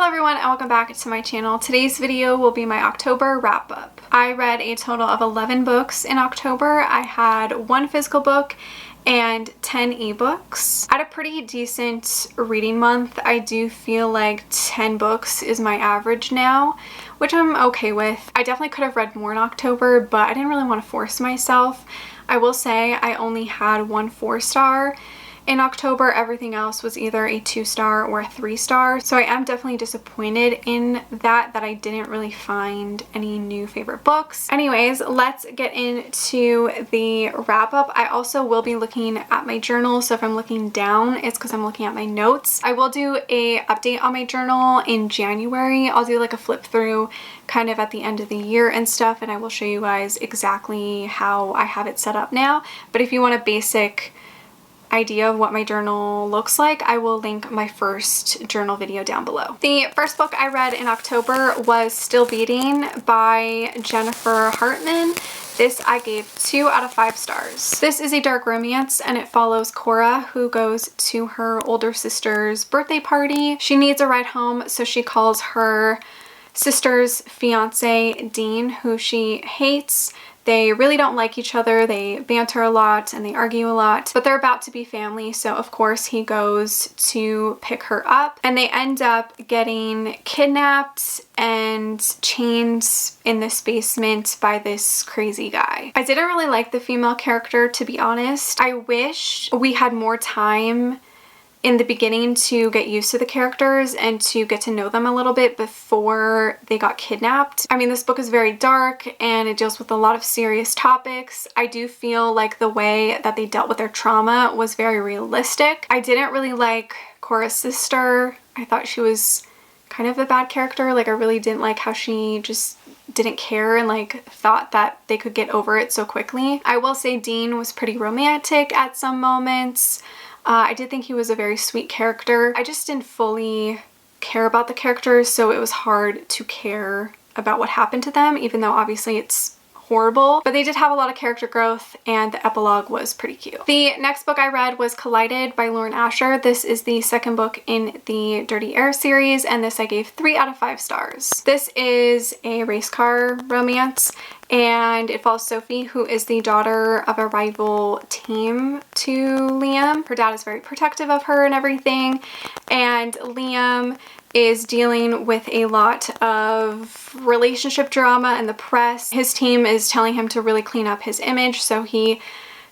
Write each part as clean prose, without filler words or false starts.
Hello everyone and welcome back to my channel. Today's video will be my October wrap up. I read a total of 11 books in October. I had 1 physical book and 10 ebooks. I had a pretty decent reading month. I do feel like 10 books is my average now, which I'm okay with. I definitely could have read more in October, but I didn't really want to force myself. I will say I only had 1 4-star. In October, everything else was either a 2-star or a 3-star. So I am definitely disappointed in that I didn't really find any new favorite books. Anyways, let's get into the wrap up. I also will be looking at my journal. So if I'm looking down, it's because I'm looking at my notes. I will do a update on my journal in January. I'll do like a flip through kind of at the end of the year and stuff. And I will show you guys exactly how I have it set up now. But if you want a basic idea of what my journal looks like, I will link my first journal video down below. The first book I read in October was Still Beating by Jennifer Hartman. This I gave 2 out of 5 stars. This is a dark romance and it follows Cora, who goes to her older sister's birthday party. She needs a ride home, so she calls her sister's fiance, Dean, who she hates. They really don't like each other. They banter a lot and they argue a lot, but they're about to be family. So of course he goes to pick her up and they end up getting kidnapped and chained in this basement by this crazy guy. I didn't really like the female character, to be honest. I wish we had more time in the beginning to get used to the characters and to get to know them a little bit before they got kidnapped. I mean, this book is very dark and it deals with a lot of serious topics. I do feel like the way that they dealt with their trauma was very realistic. I didn't really like Cora's sister. I thought she was kind of a bad character. Like, I really didn't like how she just didn't care and like thought that they could get over it so quickly. I will say Dean was pretty romantic at some moments. I did think he was a very sweet character. I just didn't fully care about the characters, so it was hard to care about what happened to them, even though obviously it's horrible. But they did have a lot of character growth and the epilogue was pretty cute. The next book I read was Collided by Lauren Asher. This is the second book in the Dirty Air series, and this I gave 3 out of 5 stars. This is a race car romance and it follows Sophie, who is the daughter of a rival team to Liam. Her dad is very protective of her and everything, and Liam is dealing with a lot of relationship drama in the press. His team is telling him to really clean up his image, so he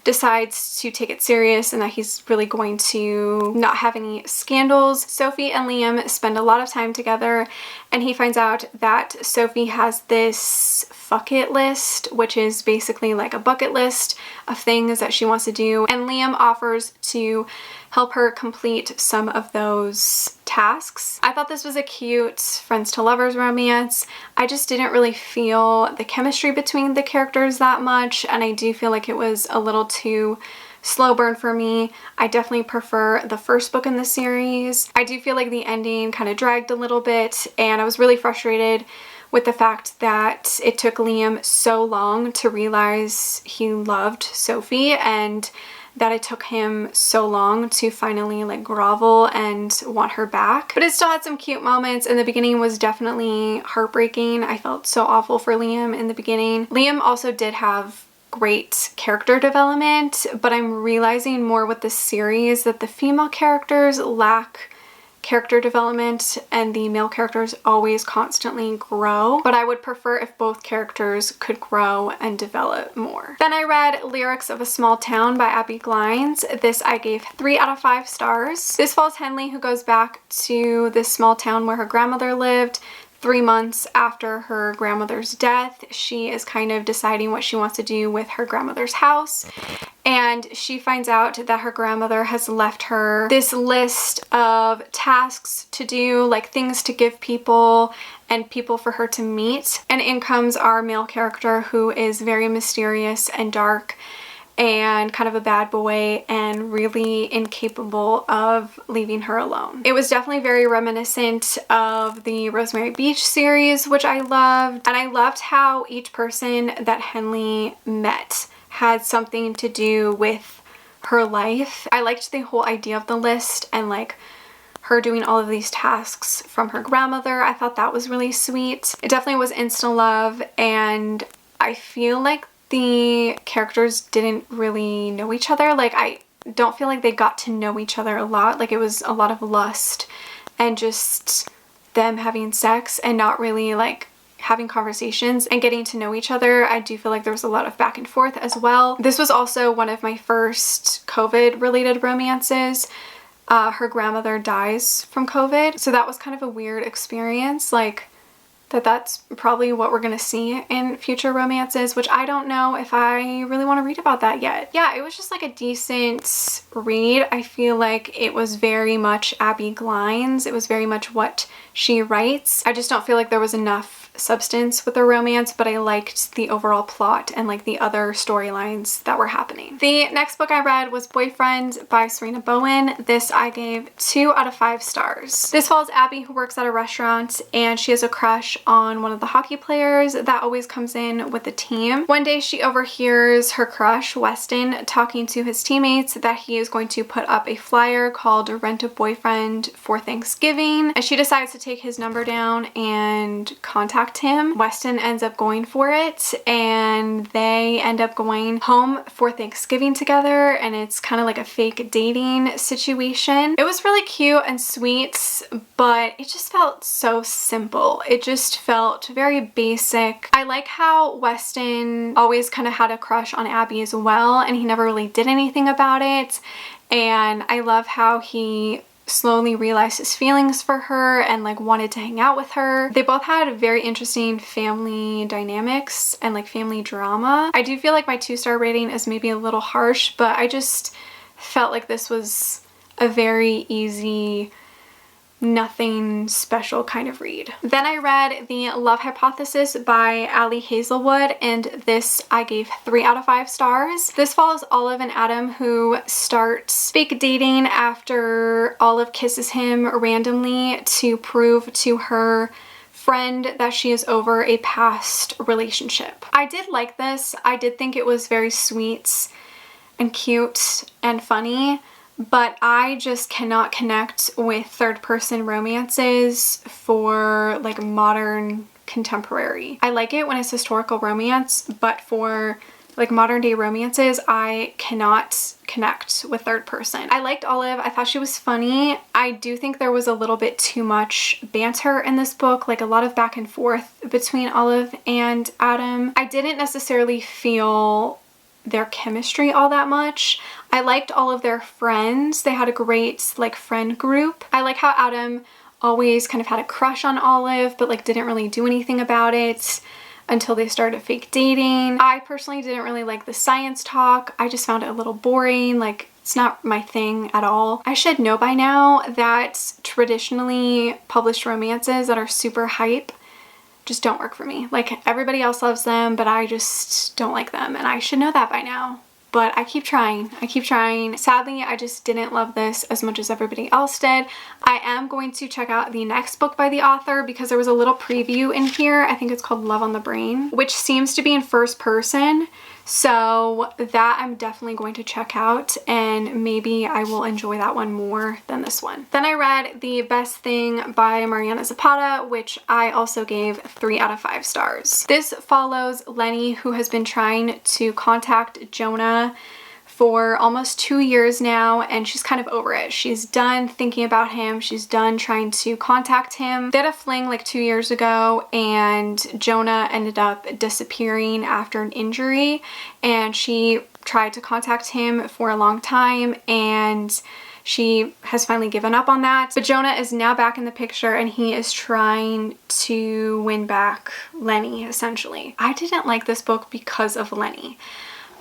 decides to take it serious and that he's really going to not have any scandals. Sophie and Liam spend a lot of time together and he finds out that Sophie has this fuck it list, which is basically like a bucket list of things that she wants to do, and Liam offers to help her complete some of those tasks. I thought this was a cute friends to lovers romance. I just didn't really feel the chemistry between the characters that much, and I do feel like it was a little too slow burn for me. I definitely prefer the first book in the series. I do feel like the ending kind of dragged a little bit, and I was really frustrated with the fact that it took Liam so long to realize he loved Sophie and that it took him so long to finally like grovel and want her back. But it still had some cute moments, and the beginning was definitely heartbreaking. I felt so awful for Liam in the beginning. Liam also did have great character development, but I'm realizing more with this series that the female characters lack character development and the male characters always constantly grow, but I would prefer if both characters could grow and develop more. Then I read Lyrics of a Small Town by Abby Glines. This I gave 3 out of 5 stars. This follows Henley, who goes back to this small town where her grandmother lived 3 months after her grandmother's death. She is kind of deciding what she wants to do with her grandmother's house, and she finds out that her grandmother has left her this list of tasks to do, like things to give people and people for her to meet. And in comes our male character, who is very mysterious and dark and kind of a bad boy and really incapable of leaving her alone. It was definitely very reminiscent of the Rosemary Beach series, which I loved. And I loved how each person that Henley met had something to do with her life. I liked the whole idea of the list and like her doing all of these tasks from her grandmother. I thought that was really sweet. It definitely was insta love, and I feel like the characters didn't really know each other. Like, I don't feel like they got to know each other a lot. Like, it was a lot of lust and just them having sex and not really like having conversations and getting to know each other. I do feel like there was a lot of back and forth as well. This was also one of my first COVID related romances. Her grandmother dies from COVID, so that was kind of a weird experience. Like, that's probably what we're gonna see in future romances, which I don't know if I really want to read about that yet. Yeah, it was just like a decent read. I feel like it was very much Abby Glines. It was very much what she writes. I just don't feel like there was enough substance with the romance, but I liked the overall plot and like the other storylines that were happening. The next book I read was Boyfriend by Serena Bowen. This I gave 2 out of 5 stars. This follows Abby, who works at a restaurant, and she has a crush on one of the hockey players that always comes in with the team. One day she overhears her crush, Weston, talking to his teammates that he is going to put up a flyer called Rent a Boyfriend for Thanksgiving, and she decides to take his number down and contact him. Weston ends up going for it, and they end up going home for Thanksgiving together, and it's kind of like a fake dating situation. It was really cute and sweet, but it just felt so simple. It just felt very basic. I like how Weston always kind of had a crush on Abby as well, and he never really did anything about it, and I love how he slowly realized his feelings for her and like wanted to hang out with her. They both had very interesting family dynamics and like family drama. I do feel like my 2-star rating is maybe a little harsh, but I just felt like this was a very easy, nothing special kind of read. Then I read The Love Hypothesis by Ali Hazelwood, and this I gave 3 out of 5 stars. This follows Olive and Adam, who start fake dating after Olive kisses him randomly to prove to her friend that she is over a past relationship. I did like this. I did think it was very sweet and cute and funny, but I just cannot connect with third-person romances for like modern contemporary. I like it when it's historical romance, but for like modern day romances, I cannot connect with third person. I liked Olive. I thought she was funny. I do think there was a little bit too much banter in this book, like a lot of back and forth between Olive and Adam. I didn't necessarily feel their chemistry all that much. I liked all of their friends. They had a great like friend group. I like how Adam always kind of had a crush on Olive, but like didn't really do anything about it until they started fake dating. I personally didn't really like the science talk. I just found it a little boring. Like, it's not my thing at all. I should know by now that traditionally published romances that are super hype just don't work for me. Like, everybody else loves them, but I just don't like them, and I should know that by now. But I keep trying. I keep trying. Sadly, I just didn't love this as much as everybody else did. I am going to check out the next book by the author because there was a little preview in here. I think it's called Love on the Brain, which seems to be in first person. So that I'm definitely going to check out, and maybe I will enjoy that one more than this one. Then I read The Best Thing by Mariana Zapata, which I also gave 3 out of 5 stars. This follows Lenny, who has been trying to contact Jonah for almost 2 years now, and she's kind of over it. She's done thinking about him. She's done trying to contact him. They had a fling like 2 years ago, and Jonah ended up disappearing after an injury, and she tried to contact him for a long time, and she has finally given up on that. But Jonah is now back in the picture, and he is trying to win back Lenny, essentially. I didn't like this book because of Lenny.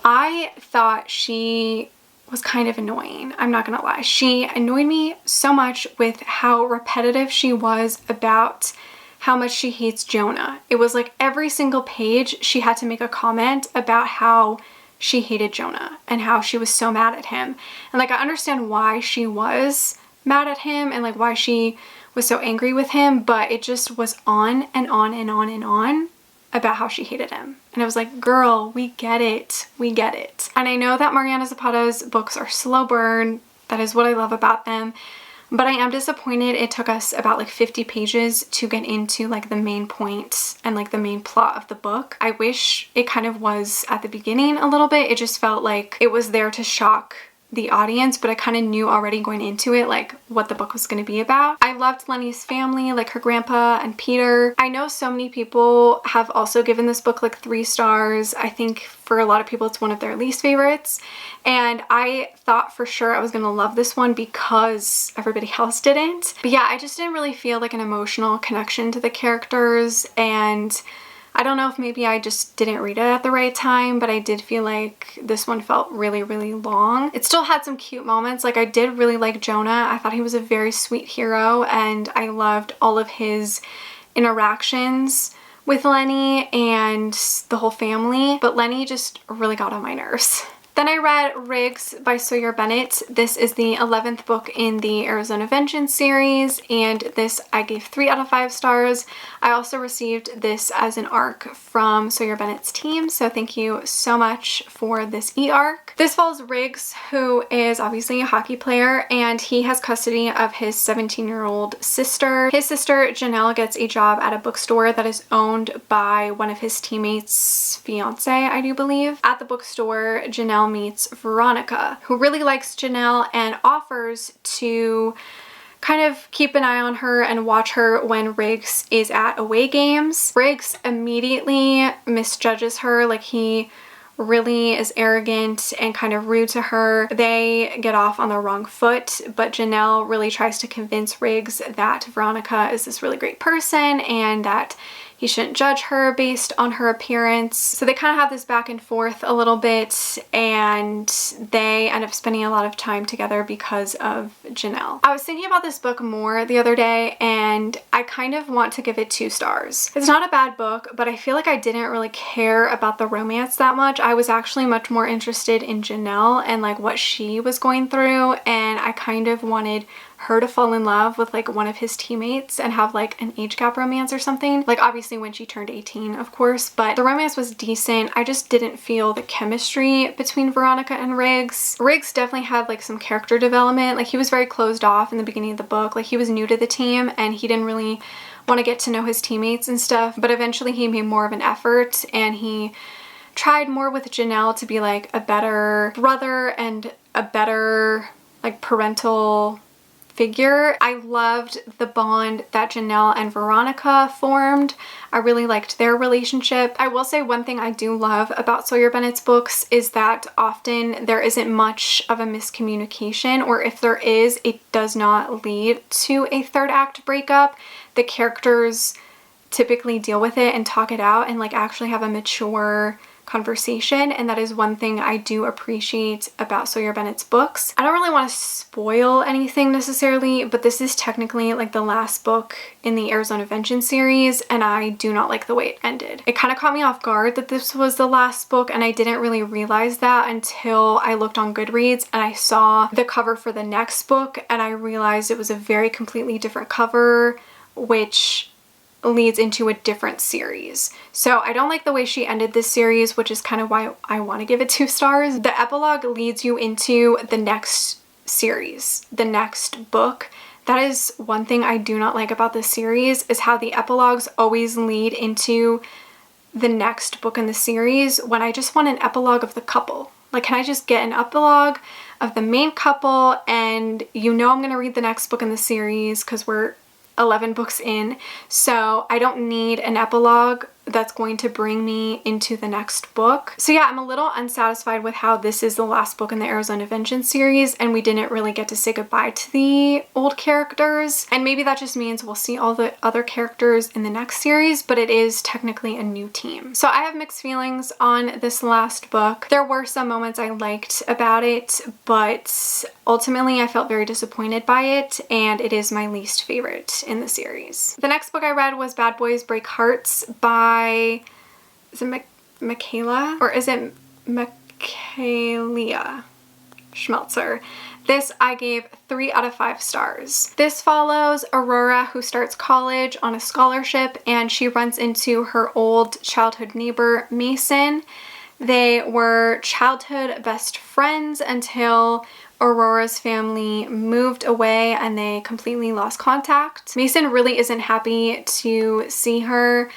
I thought she was kind of annoying. I'm not gonna lie. She annoyed me so much with how repetitive she was about how much she hates Jonah. It was like every single page she had to make a comment about how she hated Jonah and how she was so mad at him. And like, I understand why she was mad at him and like why she was so angry with him, but it just was on and on and on and on about how she hated him. And I was like, girl, we get it. We get it. And I know that Mariana Zapata's books are slow burn. That is what I love about them. but I am disappointed it took us about like 50 pages to get into like the main point and like the main plot of the book. I wish it kind of was at the beginning a little bit. It just felt like it was there to shock the audience, but I kind of knew already going into it like what the book was going to be about. I loved Lenny's family, like her grandpa and Peter. I know so many people have also given this book like 3 stars. I think for a lot of people it's one of their least favorites, and I thought for sure I was going to love this one because everybody else didn't. But yeah, I just didn't really feel like an emotional connection to the characters, and I don't know if maybe I just didn't read it at the right time, but I did feel like this one felt really, really long. It still had some cute moments. Like I did really like Jonah. I thought he was a very sweet hero, and I loved all of his interactions with Lenny and the whole family, but Lenny just really got on my nerves. Then I read Riggs by Sawyer Bennett. This is the 11th book in the Arizona Vengeance series, and this I gave 3 out of 5 stars. I also received this as an ARC from Sawyer Bennett's team, so thank you so much for this e-ARC. This follows Riggs, who is obviously a hockey player, and he has custody of his 17-year-old sister. His sister, Janelle, gets a job at a bookstore that is owned by one of his teammates' fiance, I do believe. At the bookstore, Janelle meets Veronica, who really likes Janelle and offers to kind of keep an eye on her and watch her when Riggs is at away games. Riggs immediately misjudges her, like he really is arrogant and kind of rude to her. They get off on the wrong foot, but Janelle really tries to convince Riggs that Veronica is this really great person and that he shouldn't judge her based on her appearance. So they kind of have this back and forth a little bit, and they end up spending a lot of time together because of Janelle. I was thinking about this book more the other day, and I kind of want to give it 2 stars. It's not a bad book, but I feel like I didn't really care about the romance that much. I was actually much more interested in Janelle and like what she was going through, and I kind of wanted her to fall in love with like one of his teammates and have like an age gap romance or something. Like obviously when she turned 18, of course, but the romance was decent. I just didn't feel the chemistry between Veronica and Riggs. Riggs definitely had like some character development. Like he was very closed off in the beginning of the book. Like he was new to the team and he didn't really want to get to know his teammates and stuff, but eventually he made more of an effort and he tried more with Janelle to be like a better brother and a better like parental figure. I loved the bond that Janelle and Veronica formed. I really liked their relationship. I will say one thing I do love about Sawyer Bennett's books is that often there isn't much of a miscommunication, or if there is, it does not lead to a 3rd act breakup. The characters typically deal with it and talk it out and like actually have a mature conversation, and that is one thing I do appreciate about Sawyer Bennett's books. I don't really want to spoil anything necessarily, but this is technically like the last book in the Arizona Vengeance series, and I do not like the way it ended. It kind of caught me off guard that this was the last book, and I didn't really realize that until I looked on Goodreads and I saw the cover for the next book, and I realized it was a very completely different cover, which leads into a different series. So I don't like the way she ended this series, which is kind of why I want to give it 2 stars. The epilogue leads you into the next series, the next book. That is one thing I do not like about this series, is how the epilogues always lead into the next book in the series when I just want an epilogue of the couple. Like, can I just get an epilogue of the main couple and you know I'm going to read the next book in the series because we're 11 books in, so I don't need an epilogue that's going to bring me into the next book. So yeah, I'm a little unsatisfied with how this is the last book in the Arizona Vengeance series and we didn't really get to say goodbye to the old characters, and maybe that just means we'll see all the other characters in the next series, but it is technically a new team. So I have mixed feelings on this last book. There were some moments I liked about it, but ultimately I felt very disappointed by it, and it is my least favorite in the series. The next book I read was Bad Boys Break Hearts by, is it Michaela? Or is it Michaelia Schmelzer? This I gave 3 out of 5 stars. This follows Aurora, who starts college on a scholarship, and she runs into her old childhood neighbor, Mason. They were childhood best friends until Aurora's family moved away and they completely lost contact. Mason really isn't happy to see her.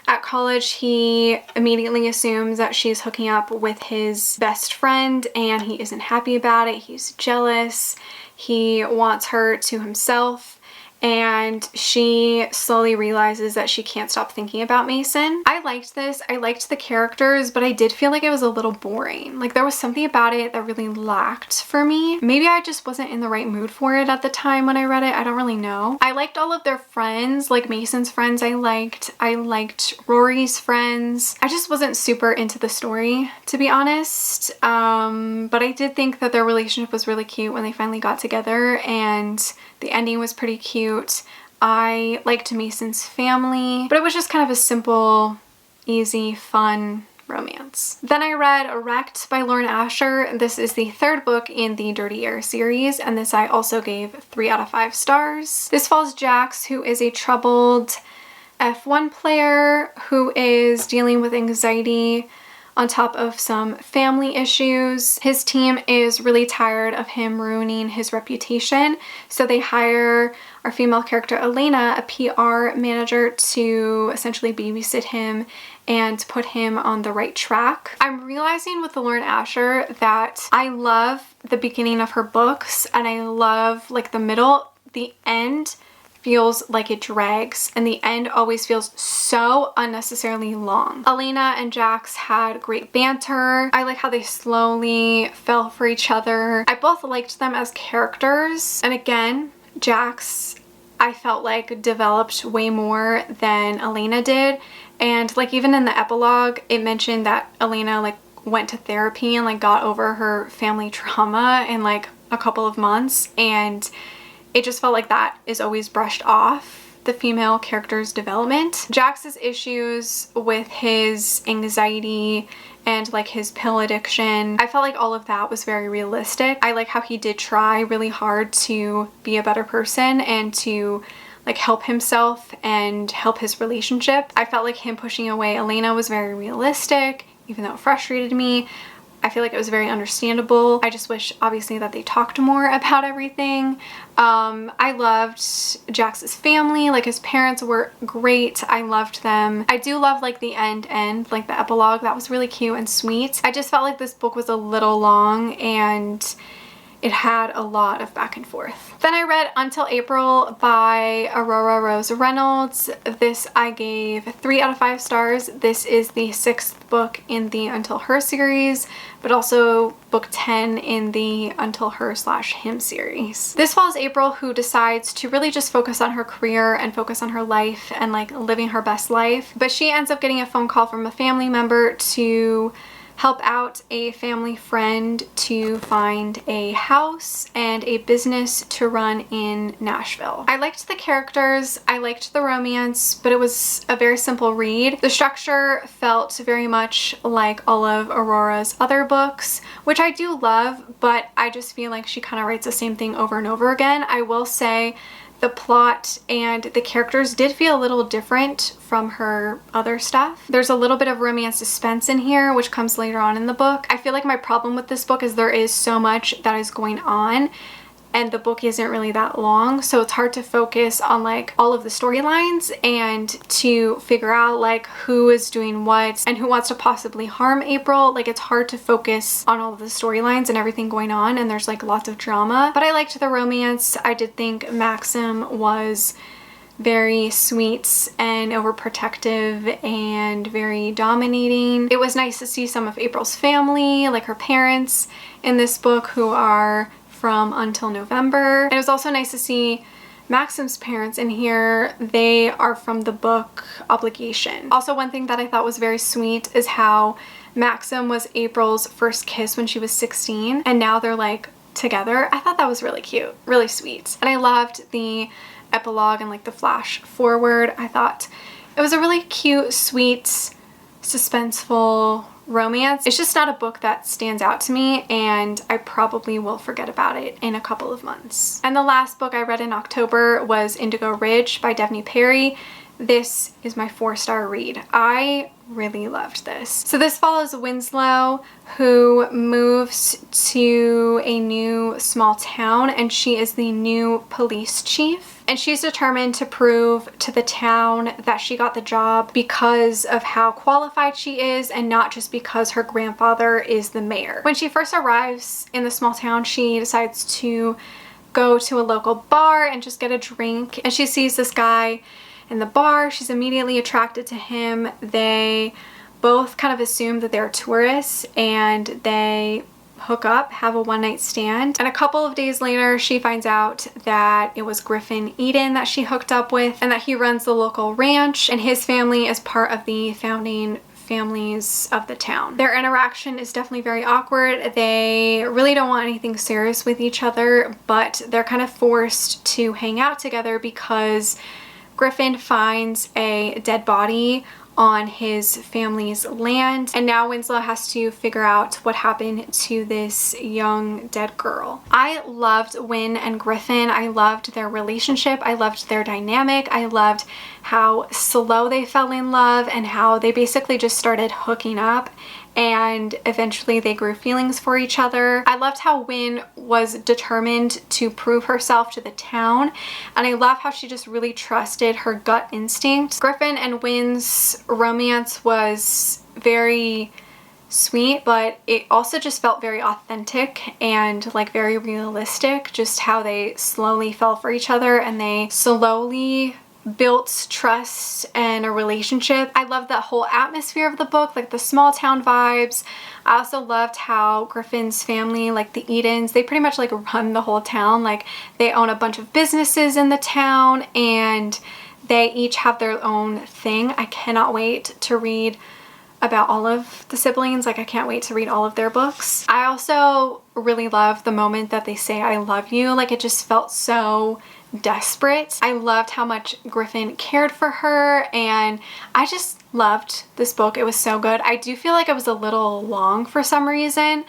At college, he immediately assumes that she's hooking up with his best friend and he isn't happy about it. He's jealous. He wants her to himself. And she slowly realizes that she can't stop thinking about Mason. I liked this. I liked the characters, but I did feel like it was a little boring. Like there was something about it that really lacked for me. Maybe I just wasn't in the right mood for it at the time when I read it. I don't really know. I liked all of their friends, like Mason's friends I liked. I liked Rory's friends. I just wasn't super into the story, to be honest. But I did think that their relationship was really cute when they finally got together, and the ending was pretty cute. I liked Mason's family, but it was just kind of a simple, easy, fun romance. Then I read Erect by Lauren Asher. This is the third book in the Dirty Air series, and this I also gave 3 out of 5 stars. This follows Jax, who is a troubled F1 player who is dealing with anxiety on top of some family issues. His team is really tired of him ruining his reputation, so they hire our female character Elena, a PR manager, to essentially babysit him and put him on the right track. I'm realizing with the Lauren Asher that I love the beginning of her books and I love like the middle. The end feels like it drags, and the end always feels so unnecessarily long. Elena and Jax had great banter. I like how they slowly fell for each other. I both liked them as characters, and again, Jax I felt like developed way more than Elena did, and like even in the epilogue it mentioned that Elena like went to therapy and like got over her family trauma in like a couple of months, and it just felt like that is always brushed off, the female character's development. Jax's issues with his anxiety and like his pill addiction, I felt like all of that was very realistic. I like how he did try really hard to be a better person and to like help himself and help his relationship. I felt like him pushing away Elena was very realistic, even though it frustrated me. I feel like it was very understandable. I just wish obviously that they talked more about everything. I loved Jax's family, like his parents were great. I loved them. I do love like the end, like the epilogue. That was really cute and sweet. I just felt like this book was a little long and it had a lot of back and forth. Then I read Until April by Aurora Rose Reynolds. This I gave 3 out of 5 stars. This is the 6th book in the Until Her series, but also book 10 in the Until Her/Him series. This follows April, who decides to really just focus on her career and focus on her life and like living her best life. But she ends up getting a phone call from a family member to help out a family friend to find a house and a business to run in Nashville. I liked the characters, I liked the romance, but it was a very simple read. The structure felt very much like all of Aurora's other books, which I do love, but I just feel like she kind of writes the same thing over and over again. I will say the plot and the characters did feel a little different from her other stuff. There's a little bit of romance suspense in here, which comes later on in the book. I feel like my problem with this book is there is so much that is going on and the book isn't really that long, so it's hard to focus on like all of the storylines and to figure out like who is doing what and who wants to possibly harm April. Like it's hard to focus on all of the storylines and everything going on, and there's like lots of drama. But I liked the romance. I did think Maxim was very sweet and overprotective and very dominating. It was nice to see some of April's family, like her parents in this book, who are from Until November. And it was also nice to see Maxim's parents in here. They are from the book Obligation. Also, one thing that I thought was very sweet is how Maxim was April's first kiss when she was 16 and now they're like together. I thought that was really cute, really sweet. And I loved the epilogue and like the flash forward. I thought it was a really cute, sweet, suspenseful romance. It's just not a book that stands out to me, and I probably will forget about it in a couple of months. And the last book I read in October was Indigo Ridge by Devney Perry. This is my 4-star read. I really loved this. So this follows Winslow, who moves to a new small town, and she is the new police chief. And she's determined to prove to the town that she got the job because of how qualified she is and not just because her grandfather is the mayor. When she first arrives in the small town, she decides to go to a local bar and just get a drink. And she sees this guy in the bar. She's immediately attracted to him. They both kind of assume that they're tourists and they hook up, have a one-night stand. And a couple of days later, she finds out that it was Griffin Eden that she hooked up with and that he runs the local ranch and his family is part of the founding families of the town. Their interaction is definitely very awkward. They really don't want anything serious with each other, but they're kind of forced to hang out together because Griffin finds a dead body on his family's land, and now Winslow has to figure out what happened to this young dead girl. I loved Win and Griffin. I loved their relationship. I loved their dynamic. I loved how slow they fell in love and how they basically just started hooking up and eventually they grew feelings for each other. I loved how Win was determined to prove herself to the town, and I love how she just really trusted her gut instinct. Griffin and Win's romance was very sweet, but it also just felt very authentic and like very realistic, just how they slowly fell for each other and they slowly built trust and a relationship. I love that whole atmosphere of the book, like the small town vibes. I also loved how Griffin's family, like the Edens, they pretty much like run the whole town. Like they own a bunch of businesses in the town and they each have their own thing. I cannot wait to read about all of the siblings. Like I can't wait to read all of their books. I also really love the moment that they say I love you. Like it just felt so desperate. I loved how much Griffin cared for her and I just loved this book. It was so good. I do feel like it was a little long for some reason.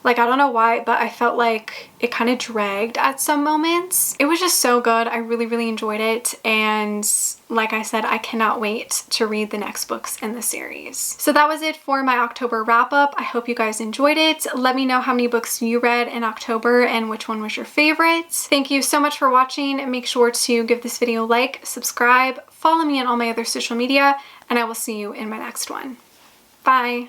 Like I don't know why, but I felt like it kind of dragged at some moments. It was just so good. I really enjoyed it, and like I said, I cannot wait to read the next books in the series. So that was it for my October wrap up. I hope you guys enjoyed it. Let me know how many books you read in October and which one was your favorite. Thank you so much for watching. Make sure to give this video a like, subscribe, follow me on all my other social media, and I will see you in my next one. Bye!